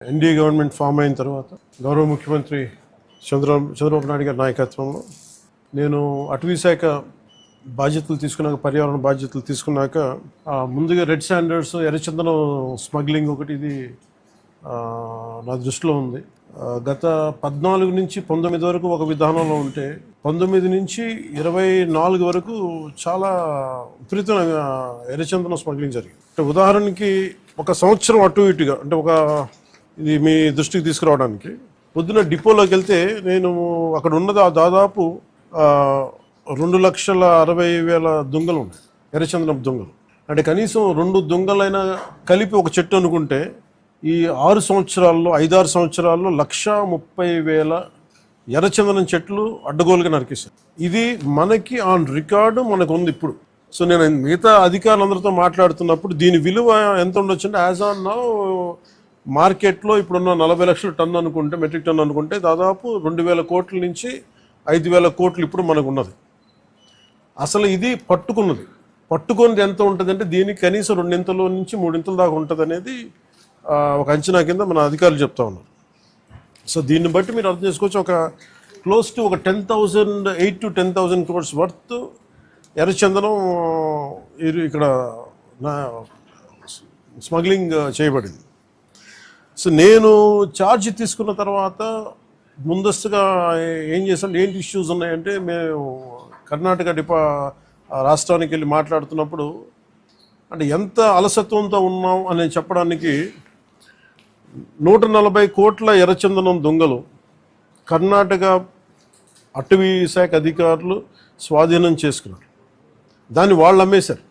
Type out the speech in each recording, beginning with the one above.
NDA government form అయిన తర్వాత గౌరవ ముఖ్యమంత్రి చంద్రబాబు నాయుడు గారి నాయకత్వంలో నేను అటవీ శాఖ బాధ్యతలు తీసుకున్నాక, పర్యావరణ బాధ్యతలు తీసుకున్నాక ముందుగా రెడ్ శాండర్స్ ఎర్రచందనం స్మగ్లింగ్ ఒకటి ఇది నా దృష్టిలో ఉంది. గత 14 నుంచి 19 వరకు ఒక విధానంలో ఉంటే 19 నుంచి 24 వరకు చాలా విపరీతమైన ఎర్రచందనం స్మగ్లింగ్ జరిగింది. అంటే ఉదాహరణకి ఒక సంవత్సరం అటు ఇటుగా, అంటే ఇది మీ దృష్టికి తీసుకురావడానికి, పొద్దున డిపోలోకి వెళ్తే నేను అక్కడ ఉన్నది దాదాపు 2,60,000 దుంగలు ఉన్నాయి, ఎర్రచందనం దుంగలు. అంటే కనీసం 2 దుంగలైనా కలిపి ఒక చెట్టు అనుకుంటే ఈ 6 సంవత్సరాల్లో 5-6 సంవత్సరాల్లో 1,30,000 ఎర్రచందనం చెట్లు అడ్డగోలుగా నరికేశారు. ఇది మనకి ఆన్ రికార్డు మనకు ఉంది ఇప్పుడు. సో నేను మిగతా అధికారులందరితో మాట్లాడుతున్నప్పుడు దీని విలువ ఎంత ఉండొచ్చు అంటే, యాజ్ ఆన్ నౌ మార్కెట్లో ఇప్పుడున్న 40 లక్షల టన్ను అనుకుంటే, మెట్రిక్ టన్ను అనుకుంటే దాదాపు 2,000 కోట్ల నుంచి 5,000 కోట్లు ఇప్పుడు మనకు ఉన్నది. అసలు ఇది పట్టుకున్నది ఎంత ఉంటుంది అంటే దీనికి కనీసం 2 నుంచి 3 దాకా ఉంటుంది అనేది ఒక అంచనా కింద మన అధికారులు చెప్తా ఉన్నారు. సో దీన్ని బట్టి మీరు అర్థం చేసుకోవచ్చు, ఒక close to 8,000 to 10,000 crores worth ఎర్రచందనం ఇక్కడ స్మగ్లింగ్ చేయబడింది. సో నేను ఛార్జ్ తీసుకున్న తర్వాత ముందస్తుగా ఏం చేసాం, ఏంటి ఇష్యూస్ ఉన్నాయంటే, మేము కర్ణాటక రాష్ట్రానికి వెళ్ళి మాట్లాడుతున్నప్పుడు అంటే ఎంత అలసత్వంతో ఉన్నాం అని చెప్పడానికి 140 కోట్ల ఎర్రచందనం దొంగలు కర్ణాటక అటవీ శాఖ అధికారులు స్వాధీనం చేసుకున్నారు. దాన్ని వాళ్ళు అమ్మేశారు.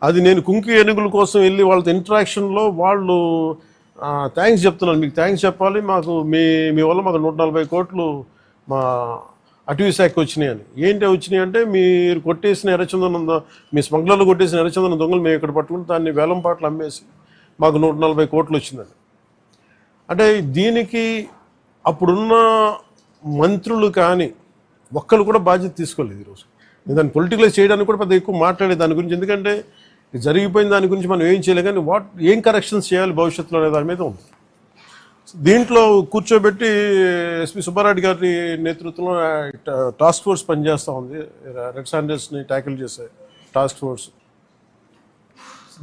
అది నేను కుంకి ఏనుగుల కోసం వెళ్ళి వాళ్ళతో ఇంటరాక్షన్లో వాళ్ళు థ్యాంక్స్ చెప్తున్నాను, మీకు థ్యాంక్స్ చెప్పాలి, మాకు మీ వల్ల మాకు 140 కోట్లు మా అటవీ శాఖకి వచ్చినాయి అని. ఏంటి వచ్చినాయి అంటే, మీరు కొట్టేసిన ఎర్రచందనం, మీ స్మగ్లర్లు కొట్టేసిన ఎర్రచందనం దొంగలు మేము ఇక్కడ పట్టుకుని దాన్ని వేలం పాటలు అమ్మేసి మాకు 140 కోట్లు వచ్చిందని. అంటే దీనికి అప్పుడున్న మంత్రులు కానీ ఒక్కరు కూడా బాధ్యత తీసుకోలేదు. ఈరోజు నేను దాన్ని పొలిటికలైజ్ చేయడానికి కూడా పెద్ద ఎక్కువ మాట్లాడే దాని గురించి, ఎందుకంటే జరిగిపోయిన దాని గురించి మనం ఏం చేయలేదు, కానీ ఏం కరెక్షన్స్ చేయాలి భవిష్యత్తులో అనే దాని మీద ఉంది. దీంట్లో కూర్చోబెట్టి ఎస్పీ సుబ్బారెడ్డి గారి నేతృత్వంలో టాస్క్ ఫోర్స్ పనిచేస్తూ ఉంది, రెడ్ శాండర్స్ని ట్యాకిల్ చేసే టాస్క్ ఫోర్స్.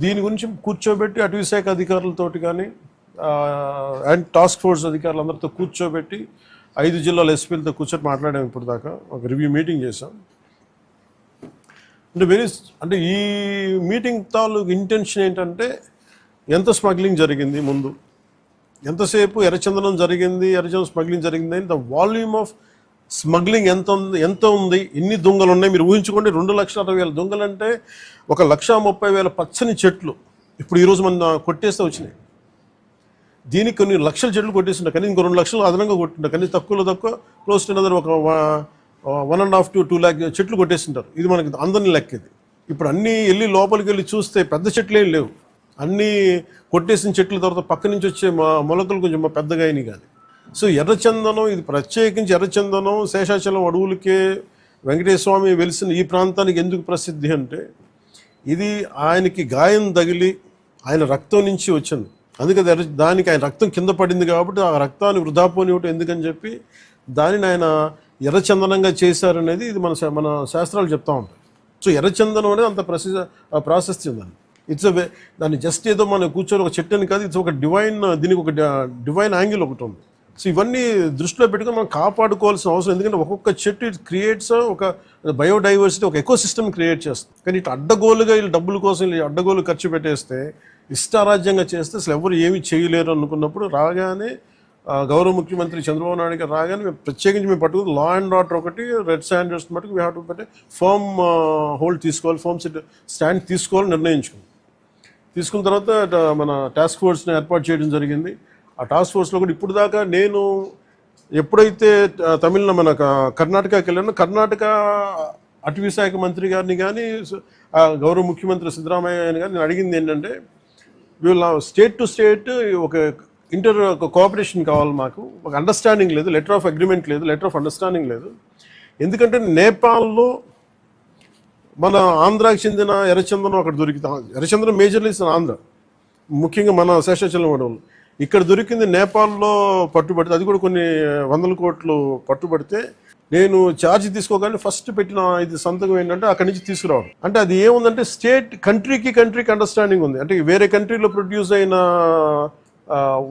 దీని గురించి కూర్చోబెట్టి అటవీ శాఖ అధికారులతోటి కానీ అండ్ టాస్క్ ఫోర్స్ అధికారులందరితో కూర్చోబెట్టి 5 జిల్లాల ఎస్పీలతో కూర్చొని మాట్లాడాము. ఇప్పుడు దాకా ఒక రివ్యూ మీటింగ్ చేసాం. అంటే ఈ మీటింగ్ తాలూకు ఇంటెన్షన్ ఏంటంటే, ఎంత స్మగ్లింగ్ జరిగింది, ముందు ఎంతసేపు ఎర్రచందనం జరిగింది, ఎర్రచందనం స్మగ్లింగ్ జరిగింది, ద వాల్యూమ్ ఆఫ్ స్మగ్లింగ్ ఎంత ఉంది, ఎన్ని దొంగలు ఉన్నాయి మీరు ఊహించుకోండి. 2,60,000 దొంగలు అంటే 1,30,000 పచ్చని చెట్లు ఇప్పుడు ఈరోజు మన కొట్టేస్తే వచ్చినాయి. దీనికి కొన్ని లక్షల చెట్లు కొట్టేస్తుంటాయి, కానీ ఇంకో 2 లక్షలు అదనంగా కొట్టింటారు, కానీ తక్కువ క్లోజ్ టు అనదర్ ఒక 1.5 to 2 lakh చెట్లు కొట్టేస్తుంటారు. ఇది మనకి అందరినీ లెక్కేది. ఇప్పుడు అన్నీ వెళ్ళి లోపలికి వెళ్ళి చూస్తే పెద్ద చెట్లు ఏం లేవు, అన్నీ కొట్టేసిన చెట్ల తర్వాత పక్క నుంచి వచ్చే మొలకలు కొంచెం పెద్దగా అయినాయి. కానీ సో ఎర్రచందనం, ఇది ప్రత్యేకించి ఎర్రచందనం శేషాచలం అడవులకే వెంకటేశ్వర స్వామి వెలిసిన ఈ ప్రాంతానికి ఎందుకు ప్రసిద్ధి అంటే, ఇది ఆయనకి గాయం తగిలి ఆయన రక్తం నుంచి వచ్చింది. అందుకని దానికి ఆయన రక్తం కింద పడింది కాబట్టి ఆ రక్తాన్ని వృధా పోనివ్వటం ఎందుకని చెప్పి దానిని ఆయన ఎర్రచందనంగా చేశారనేది ఇది మన శాస్త్రాలు చెప్తా ఉంటాయి. సో ఎర్రచందనం అనేది అంత ప్రాశస్త్యం దాన్ని. దాన్ని జస్ట్ ఏదో మనం కూర్చొని ఒక చెట్టుని కాదు, ఇది ఒక దీనికి ఒక డివైన్ యాంగిల్ ఒకటి ఉంది. సో ఇవన్నీ దృష్టిలో పెట్టుకుని మనం కాపాడుకోవాల్సిన అవసరం, ఎందుకంటే ఒక్కొక్క చెట్టు ఇట్ క్రియేట్స్ ఒక బయోడైవర్సిటీ, ఒక ఎకో సిస్టమ్ క్రియేట్ చేస్తుంది. కానీ ఇటు అడ్డగోలుగా వీళ్ళు డబ్బుల కోసం అడ్డగోలు ఖర్చు పెట్టేస్తే, ఇష్టారాజ్యంగా చేస్తే అసలు ఎవరు ఏమీ చేయలేరు అనుకున్నప్పుడు రాగానే గౌరవ ముఖ్యమంత్రి చంద్రబాబు నాయుడు గారు రాగానే ప్రత్యేకించి మేము పట్టుకుని లా అండ్ ఆర్డర్ ఒకటి, రెడ్ శాండర్స్ మటుకు వీ హ్యావ్ టు పెట్టి ఫర్మ్ హోల్డ్ తీసుకోవాలి, ఫర్మ్ స్టాండ్ తీసుకోవాలని నిర్ణయించుకుంది. తీసుకున్న తర్వాత మన టాస్క్ ఫోర్స్ని ఏర్పాటు చేయడం జరిగింది. ఆ టాస్క్ ఫోర్స్లో కూడా ఇప్పుడు దాకా నేను ఎప్పుడైతే మన కర్ణాటకకి వెళ్ళానో, కర్ణాటక అటవీ శాఖ మంత్రి గారిని కానీ గౌరవ ముఖ్యమంత్రి సిద్ధరామయ్య కానీ నేను అడిగింది ఏంటంటే, వీళ్ళ స్టేట్ టు స్టేట్ ఒక కోఆపరేషన్ కావాలి, మాకు ఒక అండర్స్టాండింగ్ లేదు, లెటర్ ఆఫ్ అగ్రిమెంట్ లేదు, లెటర్ ఆఫ్ అండర్స్టాండింగ్ లేదు. ఎందుకంటే నేపాల్లో మన ఆంధ్రాకి చెందిన ఎర్రచందనం అక్కడ దొరికితే, ఎర్రచందనం మేజర్లీ ఆంధ్ర, ముఖ్యంగా మన శేషాచలం అడవులు. ఇక్కడ దొరికింది నేపాల్లో పట్టుబడితే, అది కూడా కొన్ని 100 కోట్లు పట్టుబడితే నేను ఛార్జ్ తీసుకోగానే ఫస్ట్ పెట్టిన ఇది సంతకం ఏంటంటే అక్కడి నుంచి తీసుకురావడం. అంటే అది ఏముందంటే కంట్రీకి అండర్స్టాండింగ్ ఉంది. అంటే వేరే కంట్రీలో ప్రొడ్యూస్ అయిన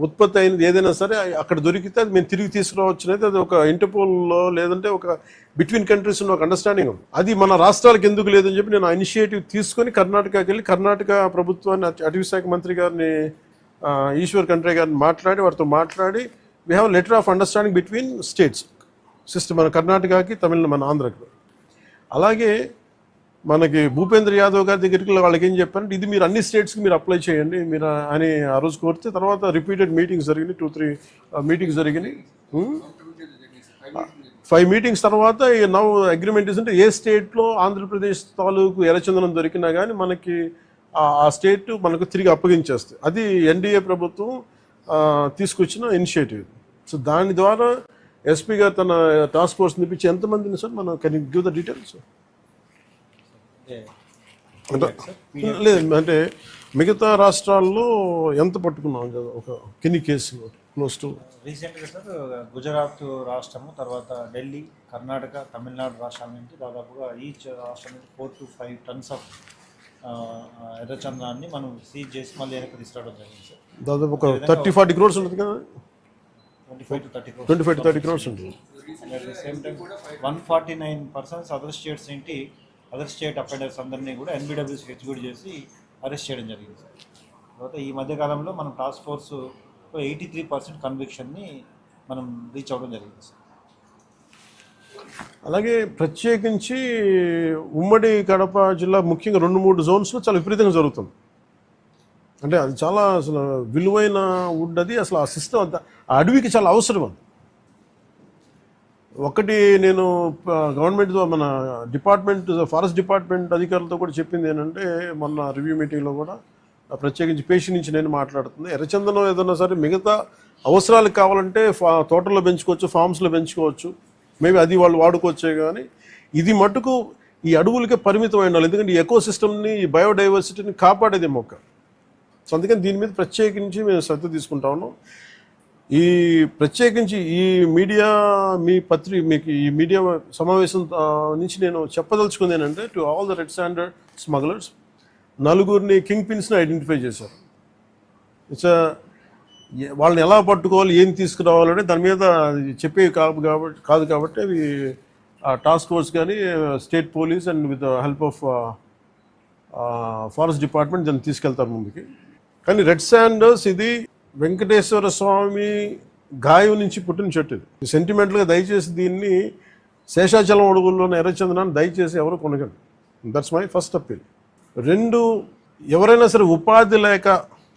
ఉత్పత్తి అయినది ఏదైనా సరే అక్కడ దొరికితే అది మేము తిరిగి తీసుకురావచ్చు అనేది అది ఒక ఇంటర్పోల్లో లేదంటే ఒక బిట్వీన్ కంట్రీస్ ఉన్న ఒక అండర్స్టాండింగ్ ఉంది. అది మన రాష్ట్రాలకు ఎందుకు లేదని చెప్పి నేను ఆ ఇనిషియేటివ్ తీసుకొని కర్ణాటకకి వెళ్ళి కర్ణాటక ప్రభుత్వాన్ని అటవీ శాఖ మంత్రి గారిని ఈశ్వర్ ఖండ్రే గారిని వారితో మాట్లాడి we have letter of understanding between states system, మన కర్ణాటకకి తమిళ మన ఆంధ్రకి. అలాగే మనకి భూపేంద్ర యాదవ్ గారి దగ్గరికి వాళ్ళకి ఏం చెప్పారంటే ఇది మీరు అన్ని స్టేట్స్కి మీరు అప్లై చేయండి మీరు అని ఆ రోజు కోరితే తర్వాత రిపీటెడ్ మీటింగ్స్ జరిగినాయి, 2-3 మీటింగ్స్ జరిగినాయి. 5 మీటింగ్స్ తర్వాత నౌ అగ్రిమెంట్ అంటే ఏ స్టేట్లో ఆంధ్రప్రదేశ్ తాలూకు ఎర్రచందనం దొరికినా కానీ మనకి ఆ స్టేట్ మనకు తిరిగి అప్పగించేస్తుంది. అది ఎన్డీఏ ప్రభుత్వం తీసుకొచ్చిన ఇనిషియేటివ్. సో దాని ద్వారా ఎస్పీ గారు తన టాస్క్ ఫోర్స్ నిపించి ఎంతమందిని సార్ మనం can you give the details? లేదు అంటే మిగతా రాష్ట్రాల్లో ఎంత పట్టుకున్నాం కదా ఒక కిన్ని కేసులు క్లోజ్ టు రీసెంట్గా సార్ గుజరాత్ రాష్ట్రము, తర్వాత ఢిల్లీ, కర్ణాటక, తమిళనాడు రాష్ట్రాల నుంచి దాదాపుగా ఈచ్ రాష్ట్రం నుంచి 4 to 5 tons ఆఫ్ ఎర్రచందనాన్ని మనం సీజ్ చేసి మళ్ళీ వెనక్కి తీసుకురావడం జరిగింది సార్. దాదాపు ఒక 30-40 crores ఉంటుంది కదా, 25 to 30 crores ఉంటుంది. At the same time 149 persons other state offenders అందరినీ కూడా ఎన్బిడబ్ల్యూసీకి ఎగ్జిక్యూట్ చేసి అరెస్ట్ చేయడం జరిగింది సార్. తర్వాత ఈ మధ్యకాలంలో మనం టాస్క్ ఫోర్స్ 83% కన్విక్షన్ని మనం రీచ్ అవ్వడం జరిగింది సార్. అలాగే ప్రత్యేకించి ఉమ్మడి కడప జిల్లా ముఖ్యంగా 2-3 జోన్స్లో చాలా విపరీతంగా జరుగుతుంది. అంటే అది చాలా అసలు విలువైన వుడ్, అది అసలు ఆ సిస్టమ్ అంతా ఆ అడవికి చాలా అవసరం. అది ఒకటి నేను గవర్నమెంట్తో మన డిపార్ట్మెంట్ ఫారెస్ట్ డిపార్ట్మెంట్ అధికారులతో కూడా చెప్పింది ఏంటంటే మొన్న రివ్యూ మీటింగ్లో కూడా ప్రత్యేకించి పేషి నుంచి నేను మాట్లాడుతుంది, ఎర్రచందనం ఏదన్నా సరే మిగతా అవసరాలకు కావాలంటే తోటల్లో పెంచుకోవచ్చు, ఫార్మ్స్లో పెంచుకోవచ్చు, మేబీ అది వాళ్ళు వాడుకోవచ్చే. కానీ ఇది మటుకు ఈ అడవులకే పరిమితం ఉండాలి, ఎందుకంటే ఈ ఎకో సిస్టమ్ని ఈ బయోడైవర్సిటీని కాపాడేది మొక్క. సో అందుకని దీని మీద ప్రత్యేకించి మేము శ్రద్ధ తీసుకుంటా ఉన్నాం. ఈ ప్రత్యేకించి ఈ మీడియా మీకు ఈ మీడియా సమావేశం నుంచి నేను చెప్పదలుచుకుంది ఏంటంటే to all the red sander smugglers 4 king పిన్స్ని ఐడెంటిఫై చేశారు. ఇట్స్ వాళ్ళని ఎలా పట్టుకోవాలి, ఏం తీసుకురావాలంటే దాని మీద చెప్పేవి కాదు కాబట్టి అవి టాస్క్ ఫోర్స్ కానీ state police and with help of forest department దాన్ని తీసుకెళ్తారు ముందుకి. కానీ రెడ్ శాండర్స్ ఇది వెంకటేశ్వర స్వామి గాయం నుంచి పుట్టిన చెట్టు. ఇది సెంటిమెంటల్గా దయచేసి దీన్ని శేషాచలం అడుగుల్లోని ఎర్రచందనాన్ని దయచేసి ఎవరు కొనగండి. That's my first appeal. 2, ఎవరైనా సరే ఉపాధి లేక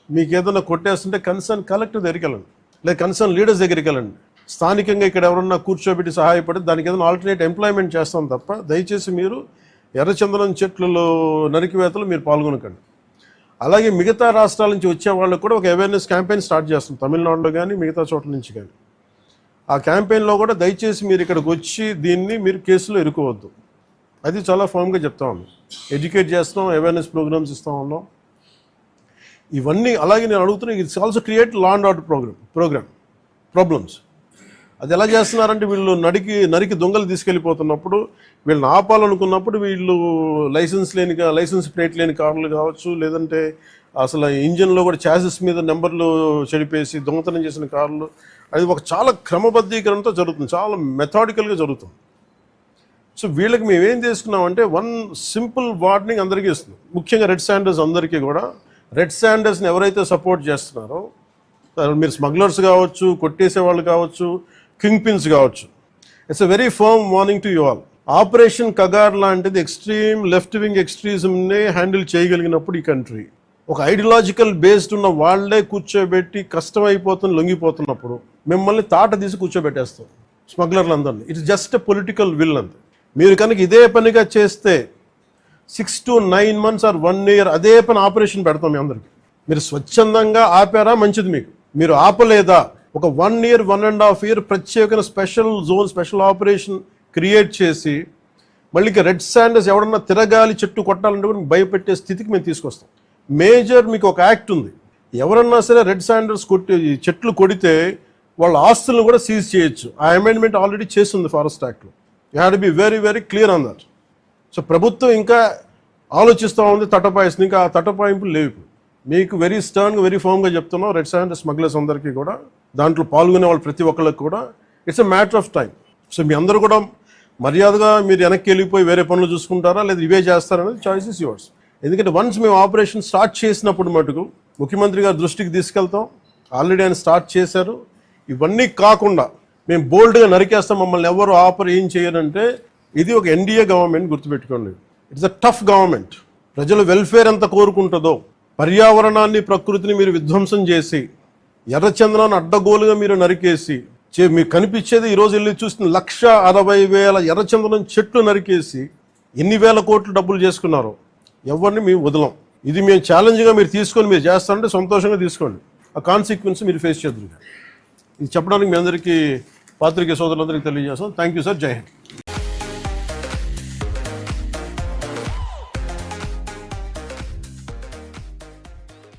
మీకు ఏదైనా కొట్టేస్తుంటే కన్సర్న్ కలెక్టర్ దగ్గరికి వెళ్ళండి, లేదా కన్సర్న్ లీడర్స్ దగ్గరికి వెళ్ళండి. స్థానికంగా ఇక్కడ ఎవరన్నా కూర్చోబెట్టి సహాయపడి దానికి ఏదైనా ఆల్టర్నేట్ ఎంప్లాయ్మెంట్ చేస్తాం తప్ప దయచేసి మీరు ఎర్రచందనం చెట్లలో నరికివేతలు మీరు పాల్గొనకండి. అలాగే మిగతా రాష్ట్రాల నుంచి వచ్చే వాళ్ళకు కూడా ఒక అవేర్నెస్ క్యాంపెయిన్ స్టార్ట్ చేస్తాం, తమిళనాడులో కానీ మిగతా చోట్ల నుంచి కానీ. ఆ క్యాంపెయిన్లో కూడా దయచేసి మీరు ఇక్కడికి వచ్చి దీన్ని మీరు కేసులో ఇరుకోవద్దు, అది చాలా ఫామ్గా చెప్తా ఉన్నాం. ఎడ్యుకేట్ చేస్తున్నాం, అవేర్నెస్ ప్రోగ్రామ్స్ ఇస్తూ ఉన్నాం, ఇవన్నీ. అలాగే నేను అడుగుతున్నా, it's also create law and order problems. అది ఎలా చేస్తున్నారంటే వీళ్ళు నరికి దొంగలు తీసుకెళ్ళిపోతున్నప్పుడు వీళ్ళని ఆపాలనుకున్నప్పుడు వీళ్ళు లైసెన్స్ ప్లేట్ లేని కార్లు కావచ్చు, లేదంటే అసలు ఇంజిన్లో కూడా చాసెస్ మీద నెంబర్లు చెడిపేసి దొంగతనం చేసిన కార్లు, అది ఒక చాలా క్రమబద్ధీకరణతో జరుగుతుంది, చాలా మెథాడికల్గా జరుగుతుంది. సో వీళ్ళకి మేమేం చేసుకున్నామంటే 1 సింపుల్ వార్నింగ్ అందరికీ ఇస్తుంది, ముఖ్యంగా రెడ్ శాండర్స్ అందరికీ కూడా. రెడ్ శాండర్స్ని ఎవరైతే సపోర్ట్ చేస్తున్నారో మీరు స్మగ్లర్స్ కావచ్చు, కొట్టేసే వాళ్ళు కావచ్చు, కింగ్ పిన్స్ కావచ్చు, it's a very firm warning to you all. Operation Kagar లాంటిది ఎక్స్ట్రీమ్ లెఫ్ట్ వింగ్ ఎక్స్ట్రీజంని హ్యాండిల్ చేయగలిగినప్పుడు ఈ కంట్రీ, ఒక ఐడియాలజికల్ బేస్డ్ ఉన్న వాళ్లే కూర్చోబెట్టి కష్టమైపోతున్న లొంగిపోతున్నప్పుడు మిమ్మల్ని తాట తీసి కూర్చోబెట్టేస్తాం స్మగ్లర్లందరినీ. It's just a political will అంతే. మీరు కనుక ఇదే పనిగా చేస్తే 6 to 9 months or 1 year అదే పని ఆపరేషన్ పెడతాం మీ అందరికీ. మీరు స్వచ్ఛందంగా ఆపారా మంచిది, మీరు ఆపలేదా ఒక 1 year 1.5 year ప్రత్యేకమైన స్పెషల్ ఆపరేషన్ క్రియేట్ చేసి మళ్ళీ రెడ్ శాండర్స్ ఎవడన్నా తిరగాలి చెట్టు కొట్టాలంటే కూడా భయపెట్టే స్థితికి మేము తీసుకొస్తాం. మేజర్ మీకు ఒక యాక్ట్ ఉంది, ఎవరన్నా సరే రెడ్ శాండర్స్ చెట్లు కొడితే వాళ్ళ ఆస్తులను కూడా సీజ్ చేయొచ్చు. ఆ అమెండ్మెంట్ ఆల్రెడీ చేస్తుంది ఫారెస్ట్ యాక్ట్లో. You have to be very very clear on that. So ప్రభుత్వం ఇంకా ఆలోచిస్తూ ఉంది తటపాయిస్తుంది, ఇంకా ఆ తటపాయింపులు లేవు. మీకు వెరీ స్టర్న్గా వెరీ ఫర్మ్గా చెప్తున్నాం, రెడ్ శాండర్ స్మగ్లర్స్ అందరికీ కూడా, దాంట్లో పాల్గొనే వాళ్ళు ప్రతి ఒక్కళ్ళకి కూడా it's a matter of time. So మీ అందరూ కూడా మర్యాదగా మీరు వెనక్కి వెళ్ళిపోయి వేరే పనులు చూసుకుంటారా లేదా ఇవే చేస్తారనేది చాయిస్ ఇస్ యువర్స్. ఎందుకంటే వన్స్ మేము ఆపరేషన్ స్టార్ట్ చేసినప్పుడు మటుకు ముఖ్యమంత్రి గారి దృష్టికి తీసుకెళ్తాం, ఆల్రెడీ ఆయన స్టార్ట్ చేశారు. ఇవన్నీ కాకుండా మేము బోల్డ్గా నరికేస్తాం, మమ్మల్ని ఎవరు ఏం చేయరంటే ఇది ఒక ఎన్డీఏ గవర్నమెంట్, గుర్తుపెట్టుకోండి. It's a tough government. ప్రజల వెల్ఫేర్ ఎంత కోరుకుంటుందో, పర్యావరణాన్ని ప్రకృతిని మీరు విధ్వంసం చేసి ఎర్రచందనాన్ని అడ్డగోలుగా మీరు నరికేసి మీకు కనిపించేది ఈరోజు వెళ్ళి చూసిన 1,60,000 ఎర్రచందనం చెట్లు నరికేసి ఎన్ని వేల కోట్లు డబ్బులు చేసుకున్నారో ఎవరిని మేము వదలం. ఇది మేము ఛాలెంజ్గా మీరు తీసుకొని మీరు చేస్తారంటే సంతోషంగా తీసుకోండి, ఆ కాన్సిక్వెన్స్ మీరు ఫేస్ చేద్దరు. ఇది చెప్పడానికి మీ అందరికీ పాత్రికేయ సోదరులందరికీ తెలియజేస్తాం. Thank you sir. జై హింద్.